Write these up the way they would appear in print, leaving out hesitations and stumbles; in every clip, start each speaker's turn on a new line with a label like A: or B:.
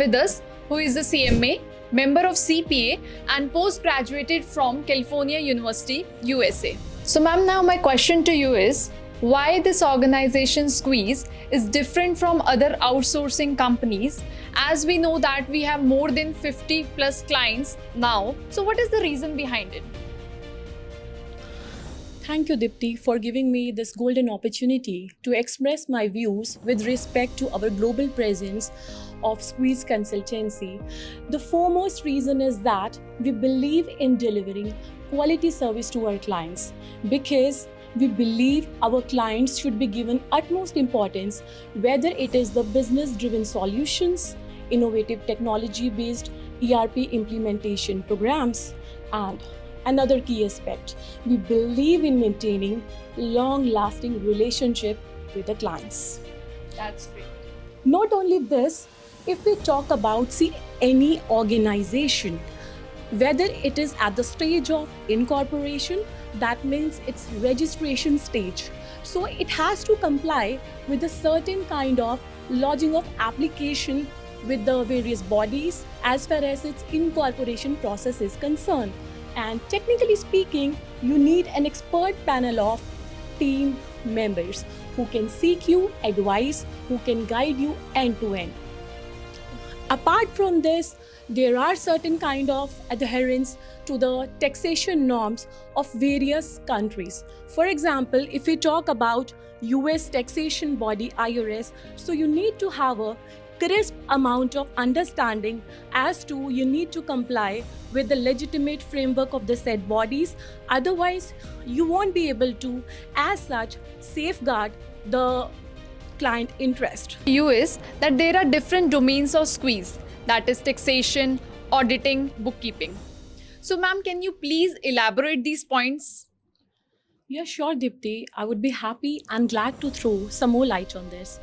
A: with us who is a CMA, member of CPA and post-graduated from California University, USA. So ma'am, now my question to you is, why this organization Squeeze is different from other outsourcing companies, as we know that we have more than 50 plus clients now. So what is the reason behind it?
B: Thank you, Dipti, for giving me this golden opportunity to express my views with respect to our global presence of Squeeze Consultancy. The foremost reason is that we believe in delivering quality service to our clients, because we believe our clients should be given utmost importance, whether it is the business-driven solutions, innovative technology-based ERP implementation programs, and another key aspect, we believe in maintaining long-lasting relationship with the clients.
A: That's great.
B: Not only this, if we talk about any organization, whether it is at the stage of incorporation, that means it's registration stage. So it has to comply with a certain kind of lodging of application with the various bodies as far as its incorporation process is concerned. And technically speaking, you need an expert panel of team members who can seek you advice, who can guide you end to end. Apart from this, there are certain kind of adherence to the taxation norms of various countries. For example, if we talk about US taxation body IRS, so you need to have a crisp amount of understanding as to you need to comply with the legitimate framework of the said bodies. Otherwise, you won't be able to, as such, safeguard the client interest.
A: Is that there are different domains of Squeeze, that is taxation, auditing, bookkeeping. So ma'am, can you please elaborate these points?
B: Yeah, sure, Dipti. I would be happy and glad to throw some more light on this.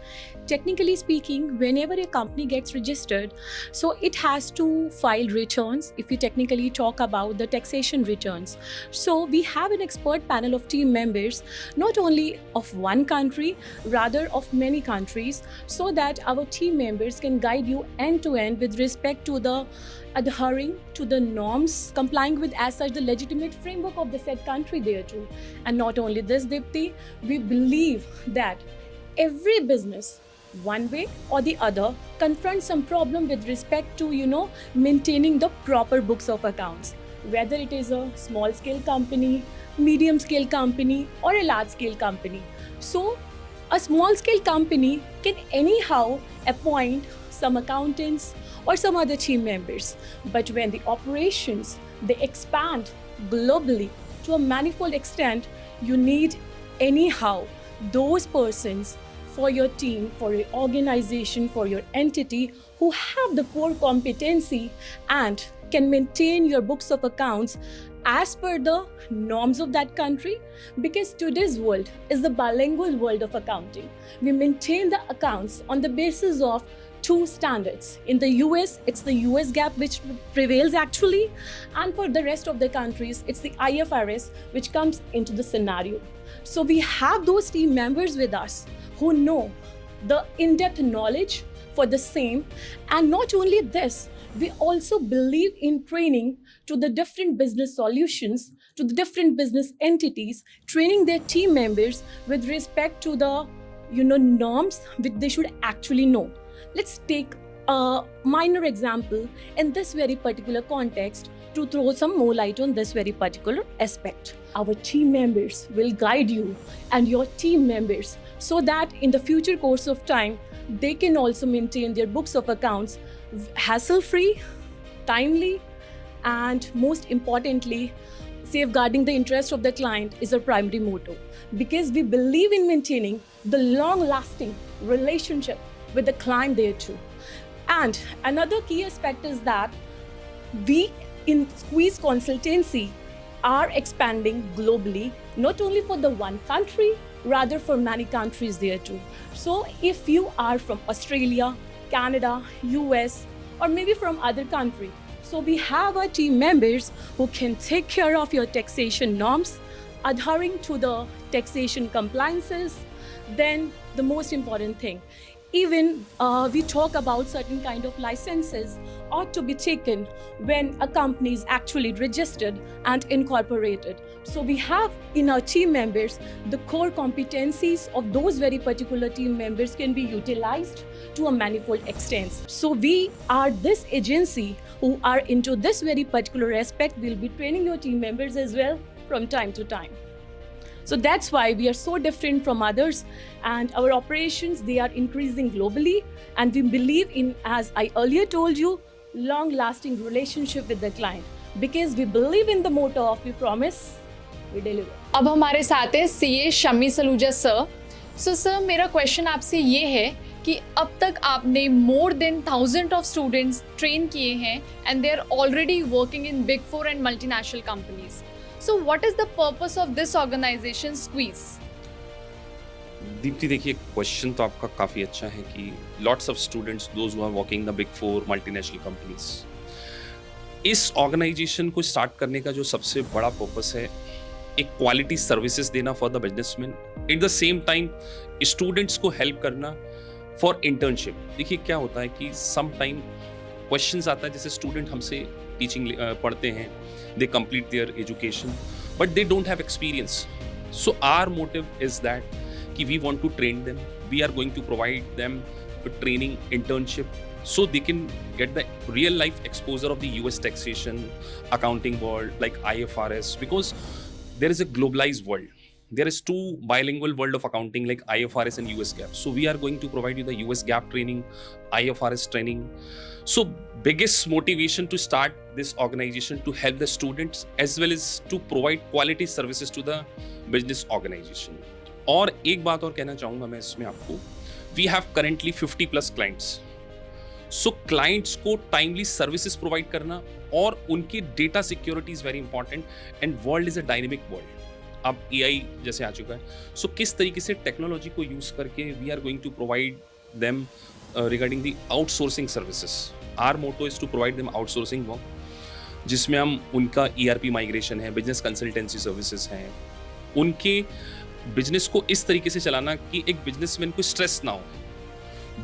B: Technically speaking, whenever a company gets registered, so it has to file returns if you technically talk about the taxation returns. So we have an expert panel of team members, not only of one country, rather of many countries, so that our team members can guide you end to end with respect to the adhering to the norms, complying with as such the legitimate framework of the said country there too. And not only this, Dipti, we believe that every business, one way or the other, confronts some problem with respect to, maintaining the proper books of accounts. Whether it is a small scale company, medium scale company, or a large scale company. So a small scale company can anyhow appoint some accountants or some other team members. But when the operations, they expand globally to a manifold extent, you need anyhow those persons for your team, for your organization, for your entity who have the core competency and can maintain your books of accounts as per the norms of that country, because today's world is the bilingual world of accounting. We maintain the accounts on the basis of two standards. In the US, it's the US GAAP which prevails actually, and for the rest of the countries, it's the IFRS which comes into the scenario. So we have those team members with us who know the in-depth knowledge for the same. And not only this, we also believe in training to the different business solutions, to the different business entities, training their team members with respect to the norms which they should actually know. Let's take a minor example in this very particular context to throw some more light on this very particular aspect. Our team members will guide you and your team members so that in the future course of time, they can also maintain their books of accounts hassle-free, timely, and most importantly, safeguarding the interest of the client is our primary motto, because we believe in maintaining the long-lasting relationship with the client there too. And another key aspect is that we in Squeeze Consultancy are expanding globally, not only for the one country, rather for many countries there too. So if you are from Australia, Canada, US, or maybe from other country, so we have our team members who can take care of your taxation norms, adhering to the taxation compliances. Then the most important thing, Even we talk about certain kind of licenses ought to be taken when a company is actually registered and incorporated. So we have in our team members the core competencies of those very particular team members can be utilized to a manifold extent. So we are this agency who are into this very particular aspect. We'll be training your team members as well from time to time. So that's why we are so different from others, and our operations, they are increasing globally, and we believe in, as I earlier told you, long-lasting relationship with the client, because we believe in the motto of we promise, we deliver.
A: अब हमारे साथ है CA Shami Saluja sir. So sir, मेरा question आपसे ये है कि अब तक आपने more than 1000 of students train किए हैं and they are already working in big 4 and multinational companies. So what is the purpose of this organization Squeeze?
C: Deepti, देखिए, क्वेश्चन तो आपका काफ़ी अच्छा है कि lots of students those who are working the big 4 multinational companies. इस organisation को start करने का जो सबसे बड़ा पर्पस है, एक क्वालिटी सर्विसेज देना for the businessman, eight the same time students को हेल्प करना फॉर इंटर्नशिप. देखिए क्या होता है कि सम टाइम क्वेश्चंस आता है, जैसे स्टूडेंट हमसे टीचिंग पढ़ते हैं, they complete their education but they don't have experience. So our motive is that we want to train them. We are going to provide them a training internship so they can get the real life exposure of the US taxation, accounting world like IFRS, because there is a globalized world. There is two bilingual world of accounting like IFRS and US GAAP. So we are going to provide you the US GAAP training, IFRS training. So biggest motivation to start this organization to help the students as well as to provide quality services to the business organization. और एक बात और कहना चाहूँगा मैं इसमें आपको, we have currently 50+ clients. So clients को timely services provide करना और उनकी data security is very important and world is a dynamic world. अब AI जैसे आ चुका है, so किस तरीके से टेक्नोलॉजी को यूज करके we are going to provide them regarding the outsourcing services. Our motto is to provide them outsourcing work, जिसमें हम उनका ERP माइग्रेशन है, बिजनेस कंसल्टेंसी सर्विसेज हैं, उनके बिजनेस को इस तरीके से चलाना कि एक बिजनेसमैन को स्ट्रेस ना हो,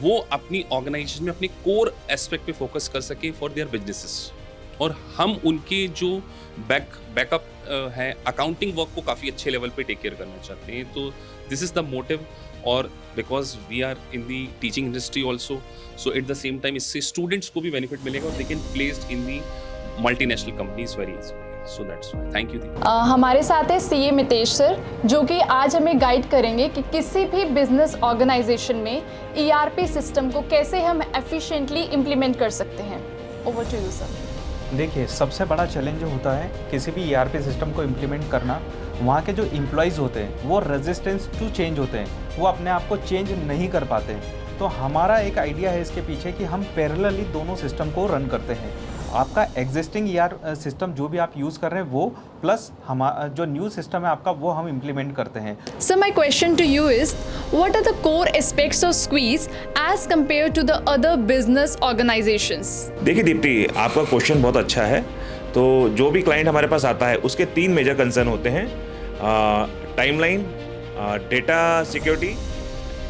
C: वो अपनी ऑर्गेनाइजेशन में अपने कोर एस्पेक्ट पे फोकस कर सके फॉर देयर बिजनेसेस. और हम उनके जो बैकअप है अकाउंटिंग वर्क को काफ़ी अच्छे लेवल पे टेक केयर करना चाहते हैं. तो दिस इज़ द मोटिव. और because we are in the teaching industry also, so at the same time इससे स्टूडेंट्स को भी बेनिफिट मिलेगा और they can placed in the multinational companies very easily. So that's why. Thank you.
A: हमारे साथ है CA Mitesh sir, जो कि आज हमें गाइड करेंगे कि किसी भी बिजनेस ऑर्गेनाइजेशन में ईआरपी सिस्टम को कैसे हम एफिशिएंटली इम्प्लीमेंट कर सकते हैं. Over to you sir.
D: देखिए, सबसे बड़ा चैलेंज जो होता है किसी भी ईआरपी सिस्टम को इम्प्लीमेंट करना, वहाँ के जो एम्प्लॉयज़ होते हैं वो रेजिस्टेंस टू चेंज होते हैं, वो अपने आप को चेंज नहीं कर पाते. तो हमारा एक आइडिया है इसके पीछे कि हम पैरेलली दोनों सिस्टम को रन करते हैं. आपका एग्जिस्टिंग सिस्टम जो भी आप यूज़ कर रहे हैं वो, प्लस हमारा जो न्यू सिस्टम है आपका, वो हम इम्प्लीमेंट करते हैं.
A: So my question to you is, what are the core aspects of Squeeze as compared to the other business organizations?
E: देखिए दीप्ति, आपका क्वेश्चन बहुत अच्छा है. तो जो भी क्लाइंट हमारे पास आता है उसके 3 मेजर कंसर्न होते हैं: timeline, data security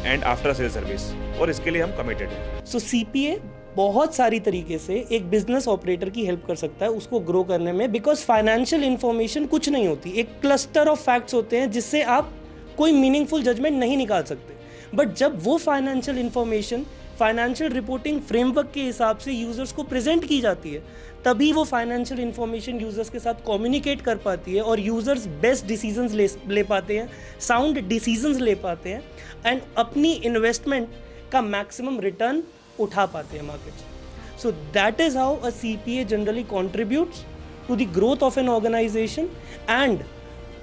E: and after sale service. और इसके लिए हम कमिटेड हैं.
F: सो सीपीए बहुत सारी तरीके से एक बिजनेस ऑपरेटर की हेल्प कर सकता है उसको ग्रो करने में, बिकॉज फाइनेंशियल इंफॉर्मेशन कुछ नहीं होती, एक क्लस्टर ऑफ फैक्ट्स होते हैं जिससे आप कोई मीनिंगफुल जजमेंट नहीं निकाल सकते. बट जब वो financial information financial reporting framework के हिसाब से यूजर्स को प्रेजेंट की जाती है, तभी वो फाइनेंशियल इंफॉर्मेशन यूजर्स के साथ कम्युनिकेट कर पाती है और यूजर्स बेस्ट डिसीजंस ले पाते हैं, साउंड डिसीजंस ले पाते हैं एंड अपनी इन्वेस्टमेंट का मैक्सिमम रिटर्न उठा पाते हैं market. So that is how a CPA generally contributes to the growth of an organization and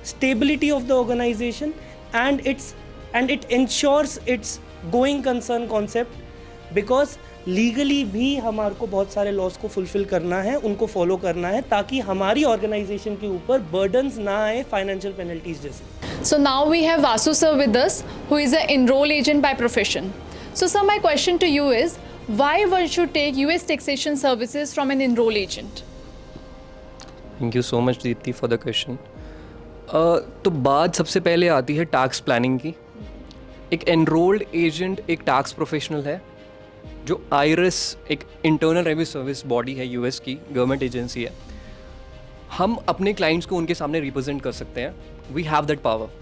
F: stability of the organization and it ensures its going concern concept, because legally भी हमारे को बहुत सारे laws को fulfil करना है, उनको follow करना है, ताकि हमारी ऑर्गेनाइजेशन के ऊपर बर्डन्स ना आए फाइनेंशियल पेनल्टीज जैसे.
A: So now we have Vasu sir with us, who is an enroll agent by profession. So sir, my question to you is, why one should take US taxation services from an enroll agent?
G: Thank you so much Deepti for the question. तो बात सबसे पहले आती है tax planning की. एक enrolled agent एक tax professional है जो आईरिस एक इंटरनल रेवेन्यू सर्विस बॉडी है यूएस की, गवर्नमेंट एजेंसी है. हम अपने क्लाइंट्स को उनके सामने रिप्रेजेंट कर सकते हैं. We have that power.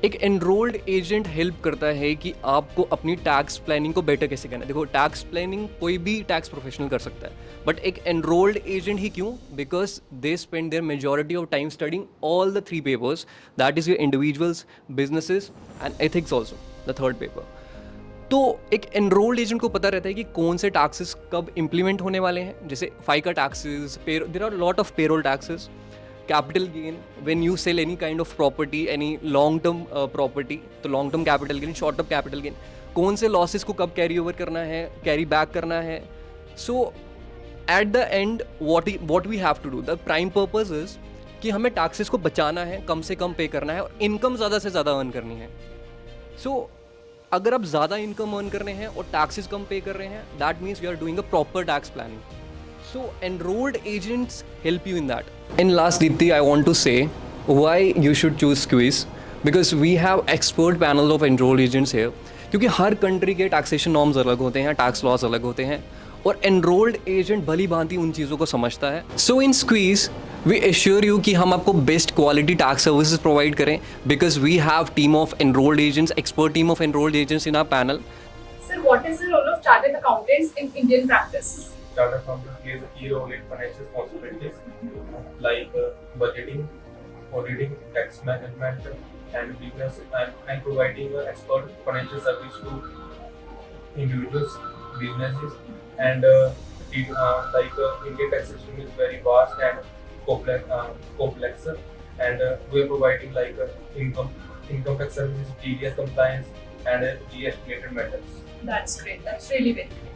G: एक एनरोल्ड एजेंट हेल्प करता है कि आपको अपनी टैक्स प्लानिंग को बेटर कैसे करना है. देखो, टैक्स प्लानिंग कोई भी टैक्स प्रोफेशनल कर सकता है, बट एक एनरोल्ड एजेंट ही क्यों? Because they spend their majority of time studying all the 3 papers, that is your individuals, businesses and ethics also, the 3rd paper. तो एक एनरोल्ड एजेंट को पता रहता है कि कौन से टैक्सेस कब इम्प्लीमेंट होने वाले हैं. जैसे FICA taxes, there are lot of payroll taxes, capital gain when you sell any kind of property, any long term property, तो long term capital gain, short term capital gain, कौन से losses को कब carry over करना है, carry back करना है. So at the end what we have to do, the prime purpose is कि हमें taxes को बचाना है, कम से कम पे करना है और income ज़्यादा से ज़्यादा earn करनी है. So अगर आप ज़्यादा income earn कर रहे हैं और taxes कम पे कर रहे हैं, that means you are doing a proper tax planning. So enrolled agents help you in that. And last, Deepthi, I want to say why you should choose Squeeze, because we have expert panel of enrolled agents here. क्योंकि हर country के taxation norms अलग होते हैं, tax loss अलग होते हैं और enrolled agent भली भांति उन चीज़ों को समझता है. So in squeeze we assure you कि हम आपको best quality tax services provide करें, because we have team of enrolled agents, expert team of enrolled agents in our panel.
A: Sir, what is the role of chartered accountants in Indian practice?
H: Chartered accountant plays a key role in financial responsibilities like budgeting, auditing, tax management, and business and providing expert financial service to individuals, businesses, and Indian tax system is very vast and complex, and we are providing income tax services, TDS compliance, and GST related matters.
A: That's great. That's really very great.